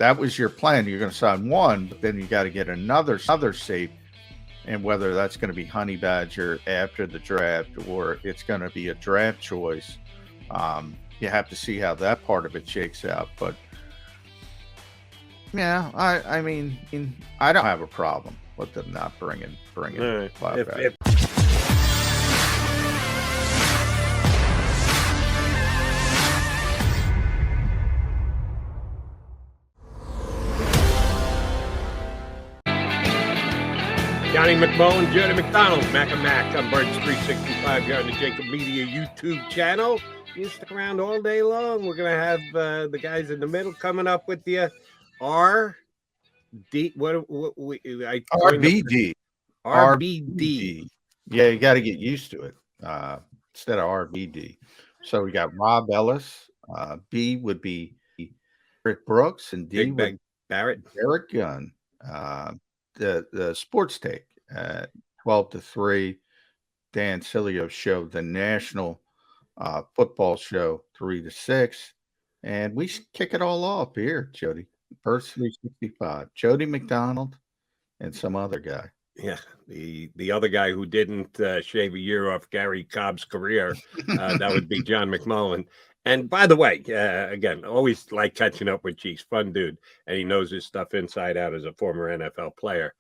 that was your plan. You're going to sign one, but then you got to get another safe. And whether that's going to be Honey Badger after the draft or it's going to be a draft choice, you have to see how that part of it shakes out. But yeah, I mean, I don't have a problem with them not bringing Cloud back. Johnny McMullen, Jody McDonald, Mac and Mac on Birds 365 here on the JAKIB Media YouTube channel. You stick around all day long. We're going to have the guys in the middle coming up with the RBD. RBD. Yeah, you got to get used to it instead of RBD. So we got Rob Ellis. B would be Rick Brooks, and D would Garrett Gunn. The sports take at 12 to 3. Dan Cilio show, the national football show, 3 to 6. And we kick it all off here, Jody. First 365. Jody McDonald and some other guy. Yeah, the other guy who didn't shave a year off Gary Cobb's career, that would be John McMullen. And by the way, again, always like catching up with Cheeks, fun dude, and he knows his stuff inside out as a former NFL player.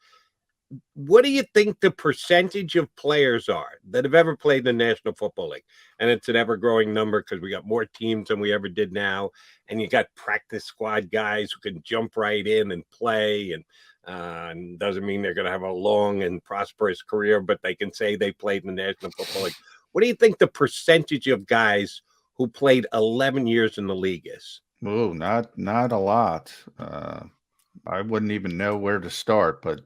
What do you think the percentage of players are that have ever played in the National Football League? And it's an ever-growing number because we got more teams than we ever did now, and you got practice squad guys who can jump right in and play, and doesn't mean they're going to have a long and prosperous career, but they can say they played in the National Football League. What do you think the percentage of guys who played 11 years in the league is? Oh, not a lot. I wouldn't even know where to start, but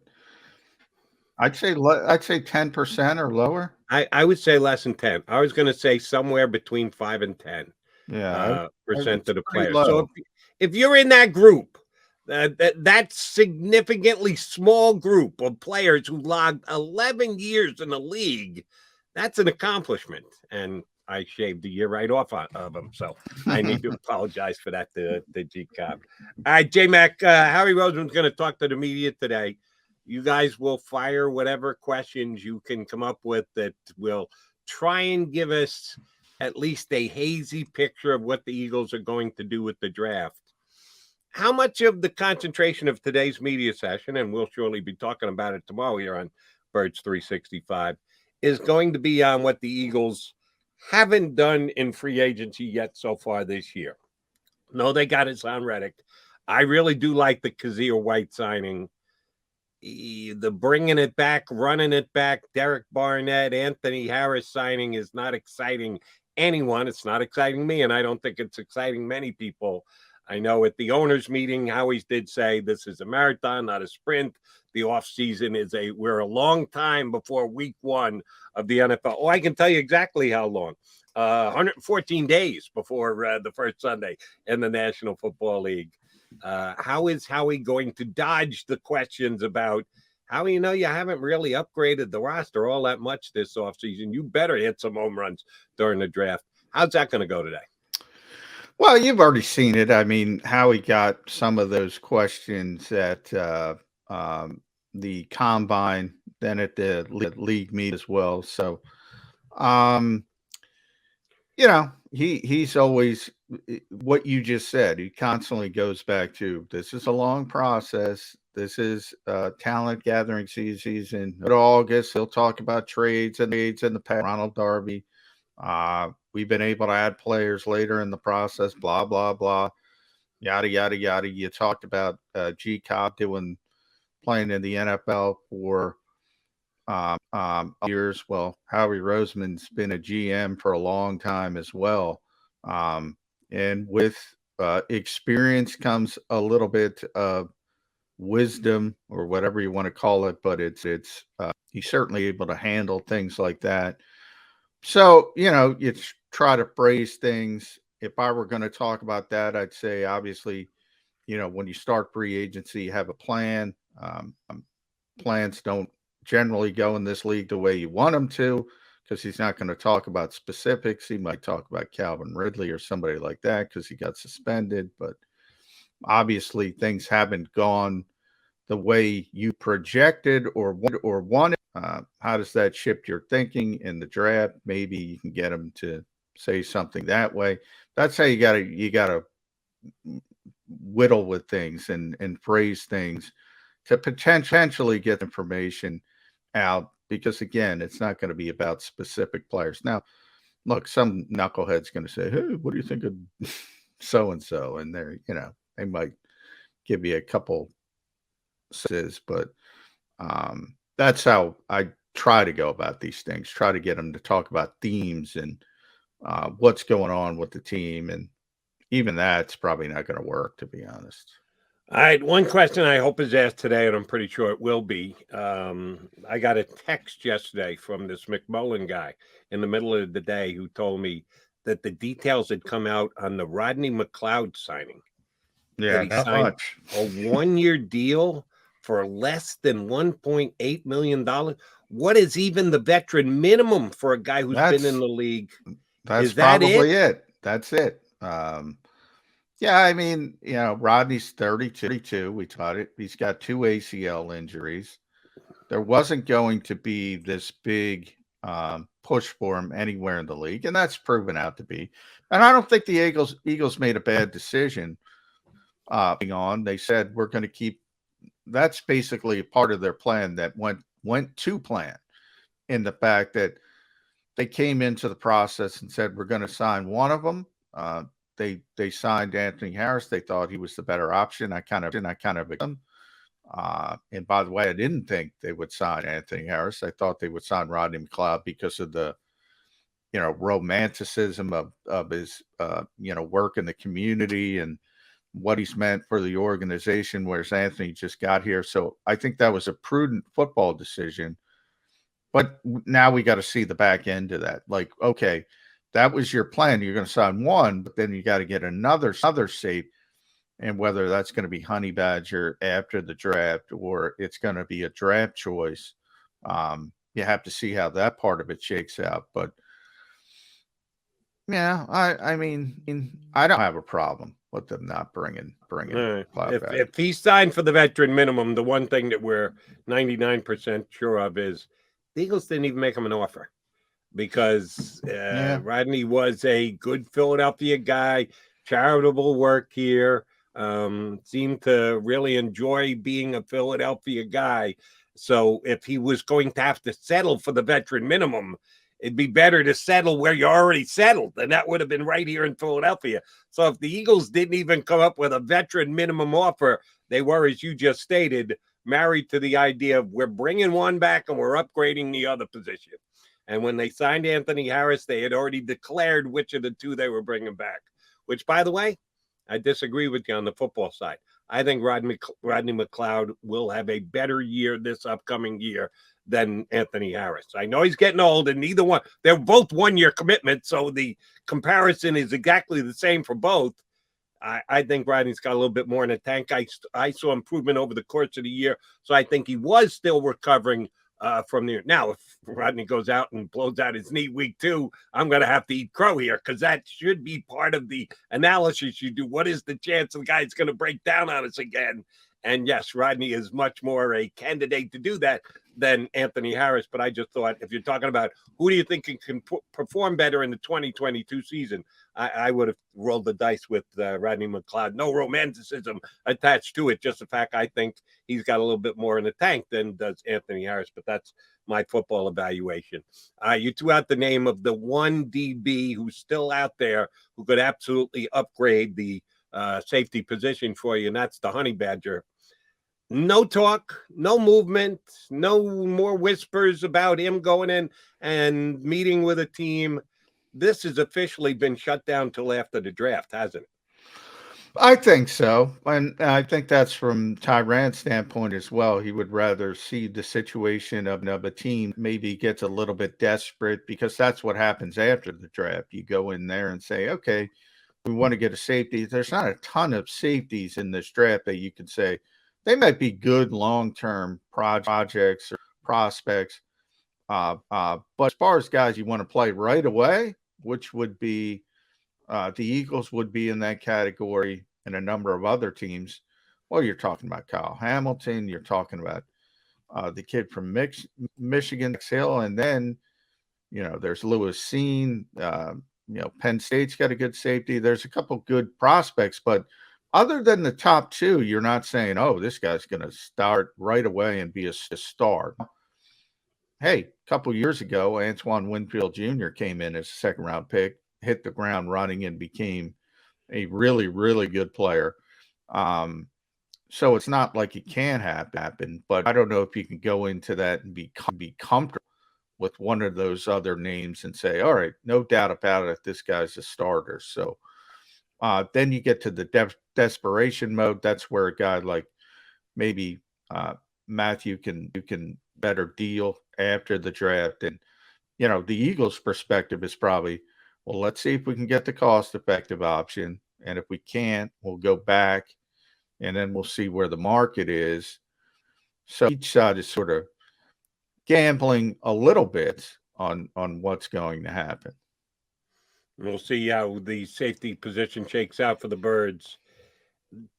I'd say 10% or lower. I would say less than 10. I was going to say somewhere between 5 and 10. Yeah, percent of the players. So if you're in that group, that significantly small group of players who logged 11 years in the league, that's an accomplishment. And I shaved a year right off of them, so I need to apologize for that to JAKIB. All right, J-Mac, Harry Roseman's going to talk to the media today. You guys will fire whatever questions you can come up with that will try and give us at least a hazy picture of what the Eagles are going to do with the draft. How much of the concentration of today's media session, and we'll surely be talking about it tomorrow here on Birds 365, is going to be on what the Eagles haven't done in free agency yet so far this year? No, they got Hassan Reddick. I really do like the Kazir White signing. The bringing it back, running it back, Derek Barnett, Anthony Harris signing is not exciting anyone. It's not exciting me, and I don't think it's exciting many people. I know at the owners' meeting, Howie's did say this is a marathon, not a sprint. The offseason we're a long time before week 1 of the NFL. Oh, I can tell you exactly how long. 114 days before the first Sunday in the National Football League. How is Howie going to dodge the questions about how you haven't really upgraded the roster all that much this offseason? You better hit some home runs during the draft. How's that going to go today? Well, you've already seen it. I mean, Howie got some of those questions at the combine, then at the league meet as well. So, he's always what you just said. He constantly goes back to this is a long process. This is talent gathering season. In August, he'll talk about trades and the past. Ronald Darby. We've been able to add players later in the process, blah, blah, blah, yada, yada, yada. You talked about JAKIB playing in the NFL for years. Well, Howie Roseman's been a GM for a long time as well. And with experience comes a little bit of wisdom or whatever you want to call it, but he's certainly able to handle things like that. So, you try to phrase things. If I were going to talk about that, I'd say, obviously, when you start free agency, you have a plan. Plans don't generally go in this league the way you want them to, because he's not going to talk about specifics. He might talk about Calvin Ridley or somebody like that because he got suspended. But obviously things haven't gone the way you projected or wanted. How does that shift your thinking in the draft? Maybe you can get them to say something that way. That's how you gotta whittle with things and phrase things to potentially get information out. Because again, it's not going to be about specific players. Now, look, some knucklehead's going to say, "Hey, what do you think of so and so?" And they're, they might give you a couple says, but that's how I try to go about these things. Try to get them to talk about themes and what's going on with the team, and even that's probably not going to work, to be honest. All right, one question I hope is asked today, and I'm pretty sure it will be. I got a text yesterday from this McMullen guy in the middle of the day who told me that the details had come out on the Rodney McLeod signing. Yeah, that he not signed much. a 1-year deal for less than $1.8 million. What is even the veteran minimum for a guy who's been in the league? That's Is that probably it? That's it. Yeah, I mean, Rodney's 32. We taught it. He's got 2 ACL injuries. There wasn't going to be this big push for him anywhere in the league, and that's proven out to be. And I don't think the Eagles made a bad decision. They said we're going to keep. That's basically a part of their plan that went to plan, in the fact that they came into the process and said we're going to sign one of them. They signed Anthony Harris. They thought he was the better option. I kind of and by the way, I didn't think they would sign Anthony Harris. I thought they would sign Rodney McLeod because of the romanticism of his work in the community and what he's meant for the organization, whereas Anthony just got here. So I think that was a prudent football decision. But now we got to see the back end of that. Like, okay, that was your plan. You're going to sign one, but then you got to get another safe. And whether that's going to be Honey Badger after the draft or it's going to be a draft choice, you have to see how that part of it shakes out. But yeah, I mean, I don't have a problem with them not bringing. If he signed for the veteran minimum, the one thing that we're 99% sure of is the Eagles didn't even make him an offer, because Rodney was a good Philadelphia guy, charitable work here, seemed to really enjoy being a Philadelphia guy. So if he was going to have to settle for the veteran minimum, it'd be better to settle where you're already settled, and that would have been right here in Philadelphia. So if the Eagles didn't even come up with a veteran minimum offer, they were, as you just stated, married to the idea of we're bringing one back and we're upgrading the other position. And when they signed Anthony Harris, they had already declared which of the two they were bringing back, which, by the way, I disagree with you on the football side. I think Rodney McLeod will have a better year this upcoming year than Anthony Harris. I know he's getting old, and neither one, they're both 1-year commitments, so the comparison is exactly the same for both. I think Rodney's got a little bit more in the tank. I saw improvement over the course of the year, so I think he was still recovering from there. Now, if Rodney goes out and blows out his knee week 2, I'm going to have to eat crow here, because that should be part of the analysis you do. What is the chance the guy's going to break down on us again? And yes, Rodney is much more a candidate to do that than Anthony Harris. But I just thought, if you're talking about who do you think can perform better in the 2022 season, I would have rolled the dice with Rodney McLeod. No romanticism attached to it. Just the fact I think he's got a little bit more in the tank than does Anthony Harris. But that's my football evaluation. You threw out the name of the one DB who's still out there who could absolutely upgrade the safety position for you, and that's the Honey Badger. No talk, no movement, no more whispers about him going in and meeting with a team. This has officially been shut down till after the draft, hasn't it? I think so. And I think that's from Tyran's standpoint as well. He would rather see the situation of a team maybe gets a little bit desperate, because that's what happens after the draft. You go in there and say, okay, we want to get a safety. There's not a ton of safeties in this draft that you can say they might be good long-term projects or prospects. But as far as guys you want to play right away, which would be the Eagles would be in that category. and a number of other teams. Well, you're talking about Kyle Hamilton. You're talking about the kid from Michigan, Hill, and then there's Lewis Seen. Penn State's got a good safety. There's a couple good prospects, but other than the top two, you're not saying, oh, this guy's going to start right away and be a star. Hey, a couple years ago, Antoine Winfield Jr. came in as a second-round pick, hit the ground running, and became a really, really good player. So it's not like it can't happen, but I don't know if you can go into that and be comfortable with one of those other names and say, all right, no doubt about it, this guy's a starter. So then you get to the desperation mode. That's where a guy like maybe Matthew can better deal after the draft. And, the Eagles' perspective is probably, well, let's see if we can get the cost-effective option. And if we can't, we'll go back, and then we'll see where the market is. So each side is sort of gambling a little bit on what's going to happen. We'll see how the safety position shakes out for the Birds.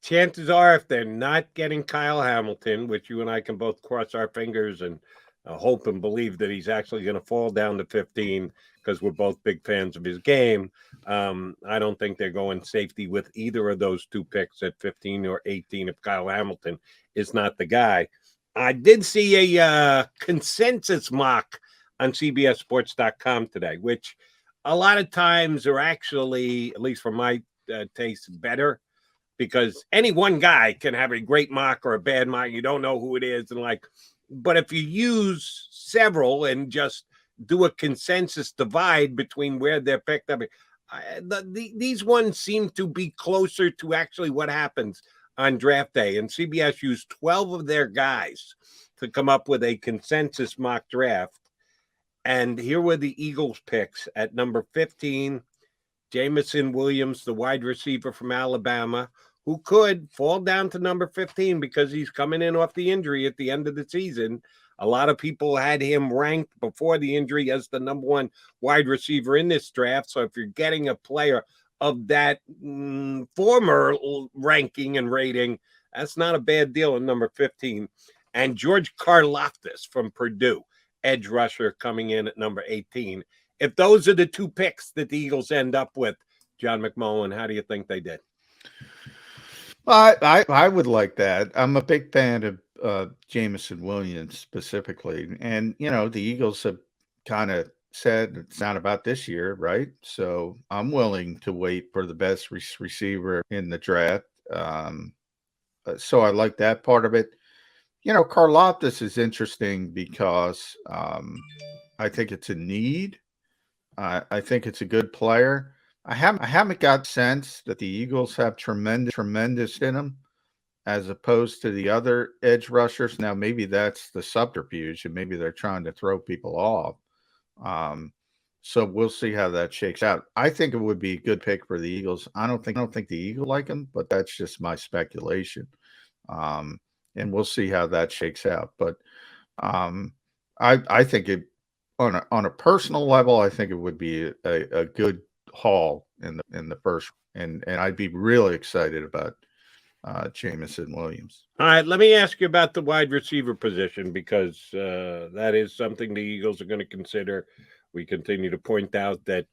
Chances are, if they're not getting Kyle Hamilton, which you and I can both cross our fingers and hope and believe that he's actually going to fall down to 15 because we're both big fans of his game, I don't think they're going safety with either of those two picks at 15 or 18 if Kyle Hamilton is not the guy. I did see a consensus mock on CBSSports.com today, which a lot of times are actually, at least for my taste, better, because any one guy can have a great mock or a bad mock. You don't know who it is. But if you use several and just do a consensus divide between where they're picked up, these ones seem to be closer to actually what happens on draft day. And CBS used 12 of their guys to come up with a consensus mock draft. And here were the Eagles picks at number 15, Jamison Williams, the wide receiver from Alabama, who could fall down to number 15 because he's coming in off the injury at the end of the season. A lot of people had him ranked before the injury as the number one wide receiver in this draft. So if you're getting a player of that former ranking and rating, that's not a bad deal in number 15. And George Karlaftis from Purdue, edge rusher, coming in at number 18. If those are the two picks that the Eagles end up with, John McMullen, how do you think they did? I would like that. I'm a big fan of Jamison Williams specifically. And, the Eagles have kind of said it's not about this year, right? So I'm willing to wait for the best receiver in the draft. So I like that part of it. Karlaftis is interesting because I think it's a need. I think it's a good player. I haven't got sense that the Eagles have tremendous in them as opposed to the other edge rushers. Now, maybe that's the subterfuge, and maybe they're trying to throw people off. So we'll see how that shakes out. I think it would be a good pick for the Eagles. I don't think the Eagles like him, but that's just my speculation. And we'll see how that shakes out. But I think it on a personal level, I think it would be a good haul in the first, and I'd be really excited about Jamison Williams. All right, let me ask you about the wide receiver position, because that is something the Eagles are going to consider. We continue to point out that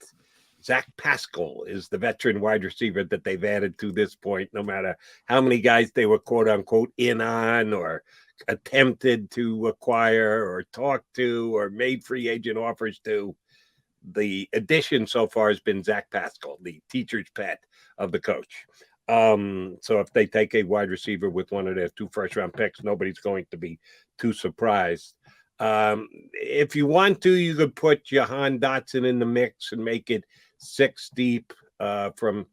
Zach Pascal is the veteran wide receiver that they've added to this point, no matter how many guys they were quote unquote in on or attempted to acquire or talk to or made free agent offers to. The addition so far has been Zach Pascal, the teacher's pet of the coach. So if they take a wide receiver with one of their 2 first-round picks, nobody's going to be too surprised. If you want to, you could put Jahan Dotson in the mix and make it 6 deep from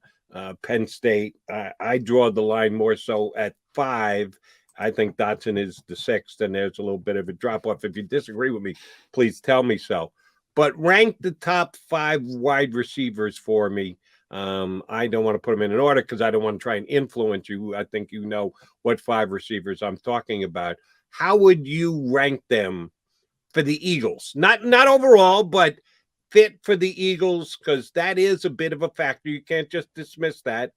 Penn State. I draw the line more so at 5. I think Dotson is the 6th, and there's a little bit of a drop-off. If you disagree with me, please tell me so. But rank the top 5 wide receivers for me. I don't want to put them in an order because I don't want to try and influence you. I think you know what 5 receivers I'm talking about. How would you rank them for the Eagles? Not overall, but fit for the Eagles, because that is a bit of a factor. You can't just dismiss that.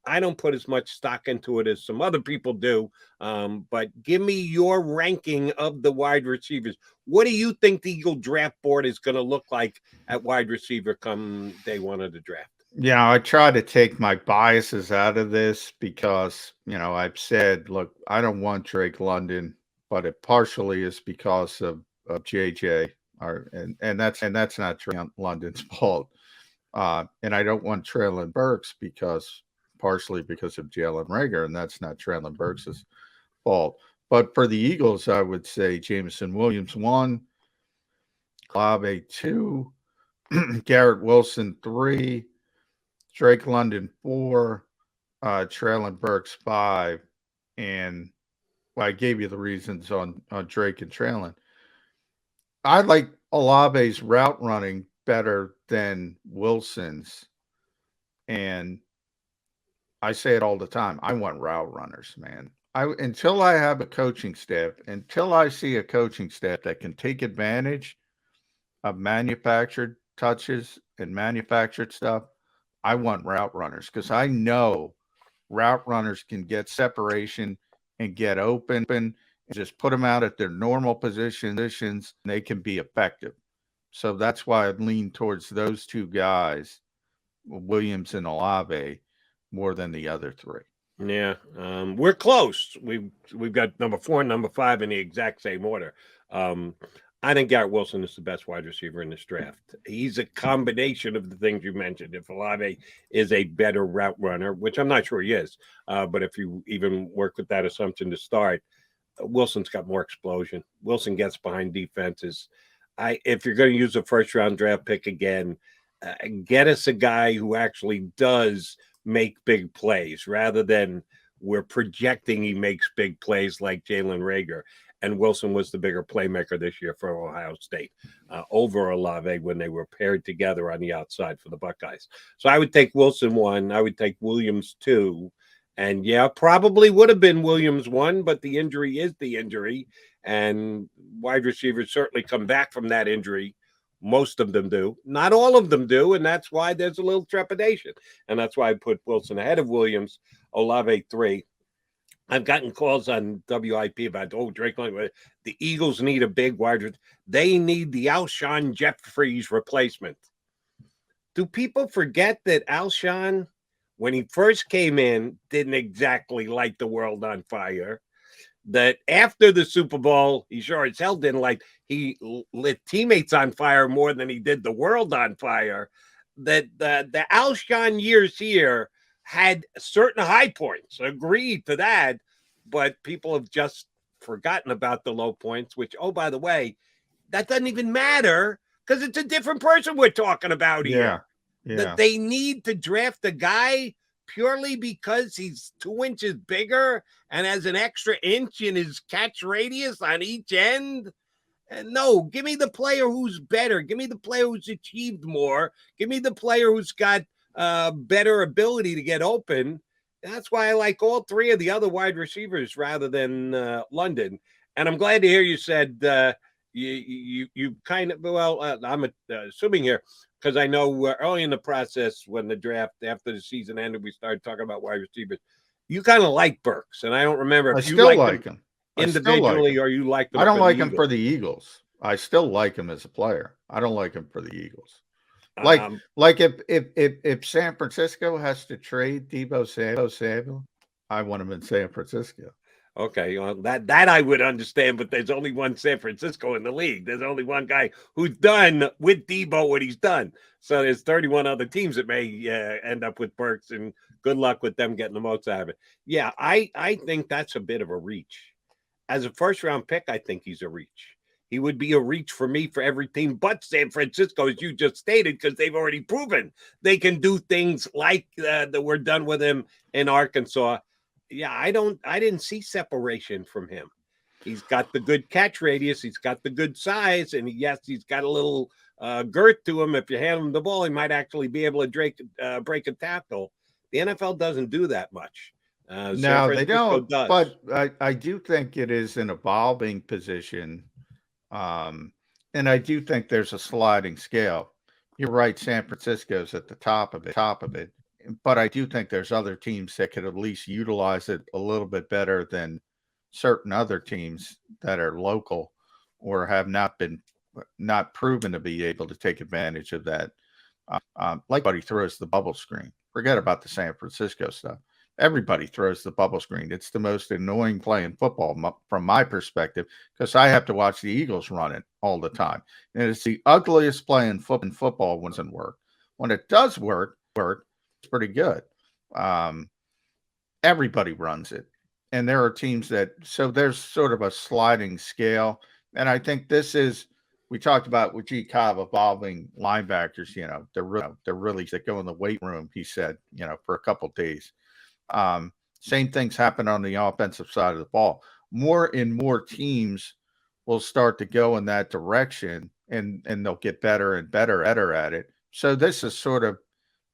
I don't put as much stock into it as some other people do. But give me your ranking of the wide receivers. What do you think the Eagle draft board is going to look like at wide receiver come day one of the draft? Yeah, I try to take my biases out of this because, I've said, look, I don't want Drake London, but it partially is because of JJ, and that's not Drake London's fault. And I don't want Traylon Burks partially because of Jalen Reagor, and that's not Traylon Burks' fault. But for the Eagles, I would say Jamison Williams 1, Olave 2, Garrett Wilson 3, Drake London 4, Traylon Burks 5, and I gave you the reasons on Drake and Traylon. I like Olave's route running better than Wilson's, and I say it all the time. I want route runners, man. Until I have a coaching staff, until I see a coaching staff that can take advantage of manufactured touches and manufactured stuff, I want route runners because I know route runners can get separation and get open and just put them out at their normal positions and they can be effective. So that's why I lean towards those two guys, Williams and Olave, more than the other three. Yeah, we're close. We've got number 4 and number 5 in the exact same order. I think Garrett Wilson is the best wide receiver in this draft. He's a combination of the things you mentioned. If Olave is a better route runner, which I'm not sure he is, but if you even work with that assumption to start, Wilson's got more explosion. Wilson gets behind defenses. If you're going to use a first-round draft pick again, get us a guy who actually does make big plays rather than we're projecting he makes big plays like Jalen Reagor. And Wilson was the bigger playmaker this year for Ohio State over Olave when they were paired together on the outside for the Buckeyes. So I would take Wilson 1. I would take Williams 2. And, yeah, probably would have been Williams 1, but the injury is the injury. And wide receivers certainly come back from that injury. Most of them do. Not all of them do, and that's why there's a little trepidation. And that's why I put Wilson ahead of Williams, Olave 3. I've gotten calls on WIP about, Drake London. The Eagles need a big wide receiver. They need the Alshon Jeffries replacement. Do people forget that Alshon, when he first came in, didn't exactly light the world on fire? That after the Super Bowl, he sure as hell didn't he lit teammates on fire more than he did the world on fire. That the Alshon years here had certain high points, agreed to that, but people have just forgotten about the low points, which, by the way, that doesn't even matter because it's a different person we're talking about here. Yeah. That they need to draft a guy purely because he's 2 inches bigger and has an extra inch in his catch radius on each end. And no, give me the player who's better. Give me the player who's achieved more. Give me the player who's got better ability to get open. That's why I like all 3 of the other wide receivers rather than London. And I'm glad to hear you said you kind of, I'm assuming here, because I know early in the process when the draft, after the season ended, we started talking about wide receivers. You kind of like Burks, and I don't remember if I you still like him individually or you like them. I don't like him for the Eagles. I still like him as a player. I don't like him for the Eagles. Like if San Francisco has to trade Deebo Samuel, I want him in San Francisco. Okay, well, that I would understand, but there's only one San Francisco in the league. There's only one guy who's done with Deebo what he's done. So there's 31 other teams that may end up with Burks, and good luck with them getting the most out of it. Yeah, I think that's a bit of a reach. As a first-round pick, I think he's a reach. He would be a reach for me for every team but San Francisco, as you just stated, because they've already proven they can do things like that were done with him in Arkansas. Yeah, I didn't see separation from him. He's got the good catch radius. He's got the good size. And yes, he's got a little girth to him. If you hand him the ball, he might actually be able to break a tackle. The NFL doesn't do that much. No, they don't. Does. But I do think it is an evolving position. And I do think there's a sliding scale. You're right. San Francisco's at the top of it. but I do think there's other teams that could at least utilize it a little bit better than certain other teams that are local or have not proven to be able to take advantage of that. Like everybody throws the bubble screen. Forget about the San Francisco stuff. Everybody throws the bubble screen. It's the most annoying play in football from my perspective because I have to watch the Eagles run it all the time. And it's the ugliest play in football when it doesn't work. When it does work, it's pretty good. Everybody runs it. And there are teams so there's sort of a sliding scale. And I think we talked about with JAKIB evolving linebackers, they're really that go in the weight room, he said, for a couple of days. Same things happen on the offensive side of the ball. More and more teams will start to go in that direction and they'll get better and better at it. So this is sort of,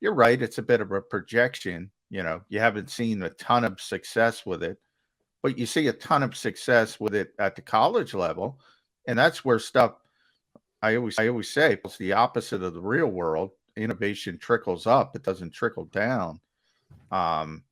you're right, it's a bit of a projection. You haven't seen a ton of success with it, but you see a ton of success with it at the college level. And that's where stuff, I always say, it's the opposite of the real world. Innovation trickles up, it doesn't trickle down. The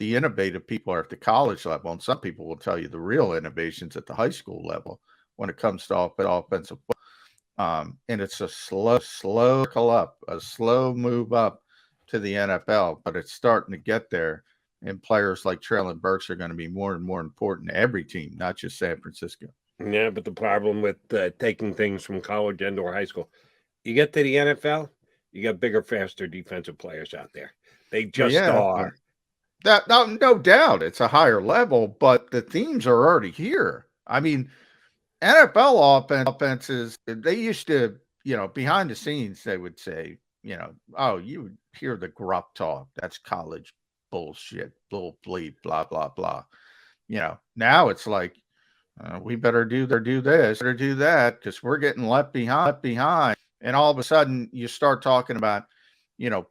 innovative people are at the college level, and some people will tell you the real innovations at the high school level when it comes to offensive football. And it's a slow trickle up, a slow move up to the NFL, but it's starting to get there. And players like Treylon Burks are going to be more and more important to every team, not just San Francisco. Yeah, but the problem with taking things from college and or high school, you get to the NFL, you got bigger, faster defensive players out there. They just are. No doubt it's a higher level, but the themes are already here. I mean, NFL offenses, they used to, behind the scenes, they would say, oh, you would hear the gruff talk. That's college bullshit, bull bleep, blah, blah, blah. Now it's like, we better do this, better do that, because we're getting left behind. And all of a sudden you start talking about,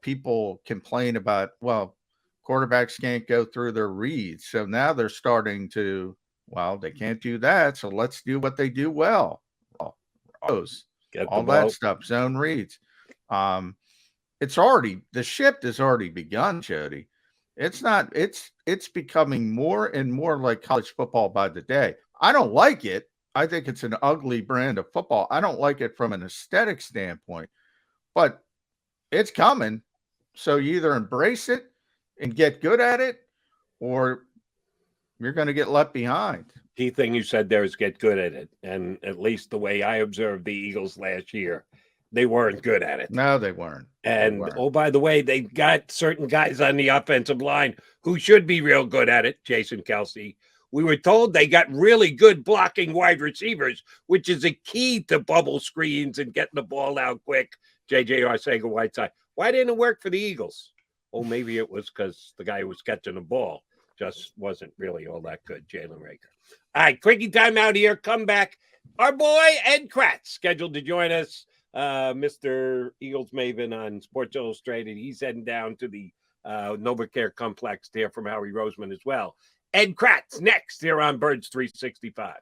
people complain about, well, quarterbacks can't go through their reads. So now they're starting to, well, they can't do that. So let's do what they do well. All that stuff, zone reads. The shift has already begun, Jody. It's becoming more and more like college football by the day. I don't like it. I think it's an ugly brand of football. I don't like it from an aesthetic standpoint, but it's coming. So you either embrace it and get good at it, or you're going to get left behind. Key thing you said there is get good at it. And at least the way I observed the Eagles last year, they weren't good at it. No, they weren't. And, oh, by the way, they've got certain guys on the offensive line who should be real good at it. Jason Kelsey. We were told they got really good blocking wide receivers, which is a key to bubble screens and getting the ball out quick. J.J. Arcega-Whiteside. Why didn't it work for the Eagles? Oh, maybe it was because the guy who was catching the ball just wasn't really all that good, Jalen Reagor. All right, quickie time out here. Come back. Our boy Ed Kratz scheduled to join us, Mr. Eagles Maven on Sports Illustrated. He's heading down to the NovaCare Complex to hear from Howie Roseman as well. Ed Kratz next here on Birds 365.